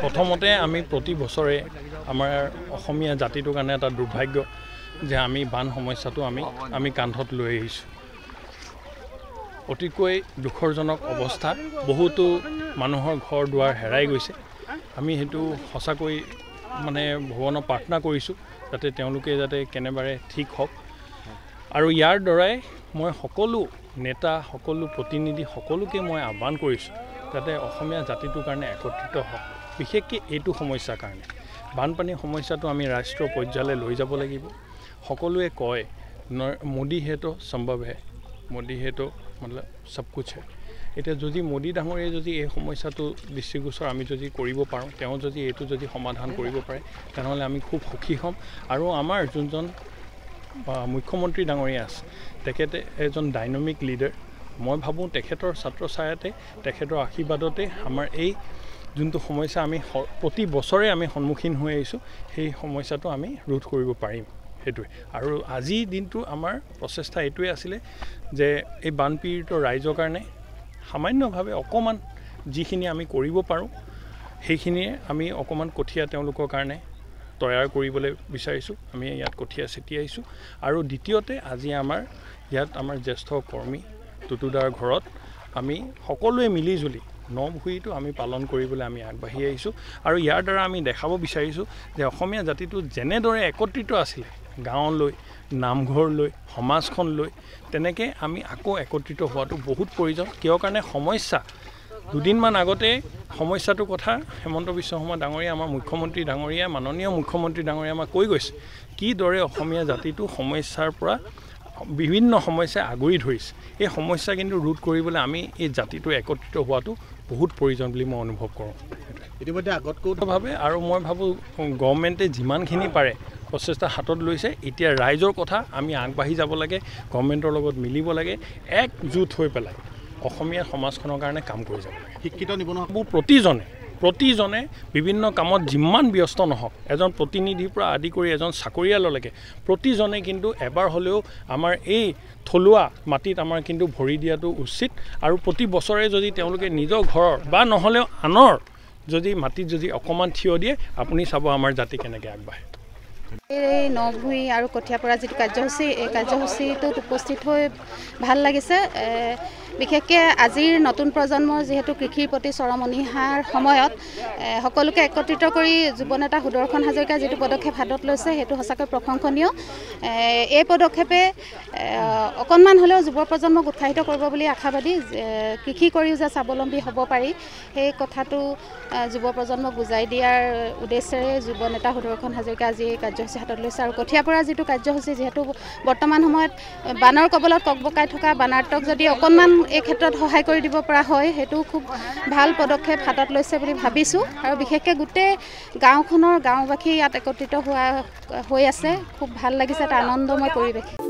প্ৰথমতে আমি প্ৰতি বছৰে আমাৰ অসমীয়া জাতিটোৰ কাৰণে এটা দুৰ্ভাগ্য যে আমি বান সমস্যাটো আমি কান্ধত লৈ আহিছোঁ। অতিকৈ দুখৰজনক অৱস্থা, বহুতো মানুহৰ ঘৰ দুৱাৰ হেৰাই গৈছে। আমি সেইটো সঁচাকৈ মানে ভগৱানক প্ৰাৰ্থনা কৰিছোঁ যাতে তেওঁলোকে যাতে কেনেবাৰে ঠিক হওক। আৰু ইয়াৰ দ্বাৰাই মই সকলো নেতা, সকলো প্ৰতিনিধি, সকলোকে মই আহ্বান কৰিছোঁ যাতে অসমীয়া জাতিটোৰ কাৰণে একত্ৰিত হওক। বিশেষকৈ এইটো সমস্যাৰ কাৰণে বানপানীৰ সমস্যাটো আমি ৰাষ্ট্ৰীয় পৰ্যায়লৈ লৈ যাব লাগিব। সকলোৱে কয় মোদী হে তো সম্ভৱ হে, মোদী হে তো মতলব সব কুছ হে। এতিয়া যদি মোদী ডাঙৰীয়ে যদি এই সমস্যাটো দৃষ্টিগোচৰ আমি যদি কৰিব পাৰোঁ, তেওঁ যদি এইটো যদি সমাধান কৰিব পাৰে, তেনেহ'লে আমি খুব সুখী হ'ম। আৰু আমাৰ যোনজন মুখ্যমন্ত্ৰী ডাঙৰীয়া আছে, তেখেতে এজন ডাইনামিক লিডাৰ। মই ভাবোঁ তেখেতৰ ছাত্ৰছায়াতে, তেখেতৰ আশীৰ্বাদতে আমাৰ এই যোনটো সমস্যা আমি প্ৰতি বছৰে আমি সন্মুখীন হৈ আহিছোঁ, সেই সমস্যাটো আমি ৰোধ কৰিব পাৰিম। সেইটোৱে। আৰু আজিৰ দিনটো আমাৰ প্ৰচেষ্টা এইটোৱে আছিলে যে এই বানপীড়িত ৰাইজৰ কাৰণে সামান্যভাৱে অকণমান যিখিনি আমি কৰিব পাৰোঁ, সেইখিনিয়ে আমি অকণমান কঠীয়া তেওঁলোকৰ কাৰণে তৈয়াৰ কৰিবলৈ বিচাৰিছোঁ। আমি ইয়াত কঠীয়া ছিটিয়াইছোঁ। আৰু দ্বিতীয়তে আজি আমাৰ ইয়াত আমাৰ জ্যেষ্ঠ কৰ্মী টুটুদাৰ ঘৰত আমি সকলোৱে মিলিজুলি নভুইটো আমি পালন কৰিবলৈ আমি আগবাঢ়ি আহিছোঁ। আৰু ইয়াৰ দ্বাৰা আমি দেখাব বিচাৰিছোঁ যে অসমীয়া জাতিটো যেনেদৰে একত্ৰিত আছিলে গাঁৱলৈ, নামঘৰলৈ, সমাজখনলৈ, তেনেকৈ আমি আকৌ একত্ৰিত হোৱাটো বহুত প্ৰয়োজন। কিয় কাৰণে সমস্যা দুদিনমান আগতে সমস্যাটোৰ কথা হেমন্ত বিশ্ব শৰ্মা ডাঙৰীয়া, আমাৰ মুখ্যমন্ত্ৰী ডাঙৰীয়া, মাননীয় মুখ্যমন্ত্ৰী ডাঙৰীয়া আমাক কৈ গৈছে কিদৰে অসমীয়া জাতিটো সমস্যাৰ পৰা বিভিন্ন সমস্যাই আগুৰি ধৰিছে এই সমস্যা কিন্তু ৰোধ কৰিবলৈ আমি এই জাতিটো একত্ৰিত হোৱাটো বহুত প্ৰয়োজন বুলি মই অনুভৱ কৰোঁ ইতিমধ্যে আগতকৈভাৱে আৰু মই ভাবোঁ গভৰ্ণমেণ্টে যিমানখিনি পাৰে প্ৰচেষ্টা হাতত লৈছে এতিয়া ৰাইজৰ কথা আমি আগবাঢ়ি যাব লাগে গভৰ্ণমেণ্টৰ লগত মিলিব লাগে একজোট হৈ পেলাই অসমীয়া সমাজখনৰ কাৰণে কাম কৰি যাব লাগে শিক্ষিত নিবনুৱা প্ৰতিজনে বিভিন্ন কামত যিমান ব্যস্ত নহওক এজন প্ৰতিনিধিৰ পৰা আদি কৰি এজন চাকৰিয়াললৈকে প্ৰতিজনে কিন্তু এবাৰ হ'লেও আমাৰ এই থলুৱা মাটিত আমাৰ কিন্তু ভৰি দিয়াটো উচিত আৰু প্ৰতি বছৰে যদি তেওঁলোকে নিজৰ ঘৰৰ বা নহ'লেও আনৰ যদি মাটিত যদি অকণমান থিয় দিয়ে আপুনি চাব আমাৰ জাতি কেনেকৈ আগবাঢ়ে এই নভুই আৰু কঠীয়া পৰা যিটো কাৰ্যসূচী এই কাৰ্যসূচীটোত উপস্থিত হৈ ভাল লাগিছে বিশেষকৈ আজিৰ নতুন প্ৰজন্মৰ যিহেতু কৃষিৰ প্ৰতি চৰম অনীহাৰ সময়ত সকলোকে একত্ৰিত কৰি যুৱনেতা সুদৰ্শন হাজৰিকাই যিটো পদক্ষেপ হাতত লৈছে সেইটো সঁচাকৈ প্ৰশংসনীয় এই পদক্ষেপে অকণমান হ'লেও যুৱ প্ৰজন্মক উৎসাহিত কৰিব বুলি আশাবাদী কৃষি কৰিও যে স্বাৱলম্বী হ'ব পাৰি সেই কথাটো যুৱ প্ৰজন্মক বুজাই দিয়াৰ উদ্দেশ্যেৰে যুৱনেতা সুদৰ্শন হাজৰিকা আজি এই কাৰ্যসূচী হাতত লৈছে আৰু কঠীয়া পৰা যিটো কাৰ্যসূচী যিহেতু বৰ্তমান সময়ত বানৰ কবলত ককবকাই থকা বানাৰ্তক যদি অকণমান এই ক্ষেত্ৰত সহায় কৰি দিব পৰা হয় সেইটো খুব ভাল পদক্ষেপ হাতত লৈছে বুলি ভাবিছোঁ আৰু বিশেষকৈ গোটেই গাঁওখনৰ গাঁওবাসী ইয়াত একত্ৰিত হৈ আছে খুব ভাল লাগিছে এটা আনন্দময় পৰিৱেশ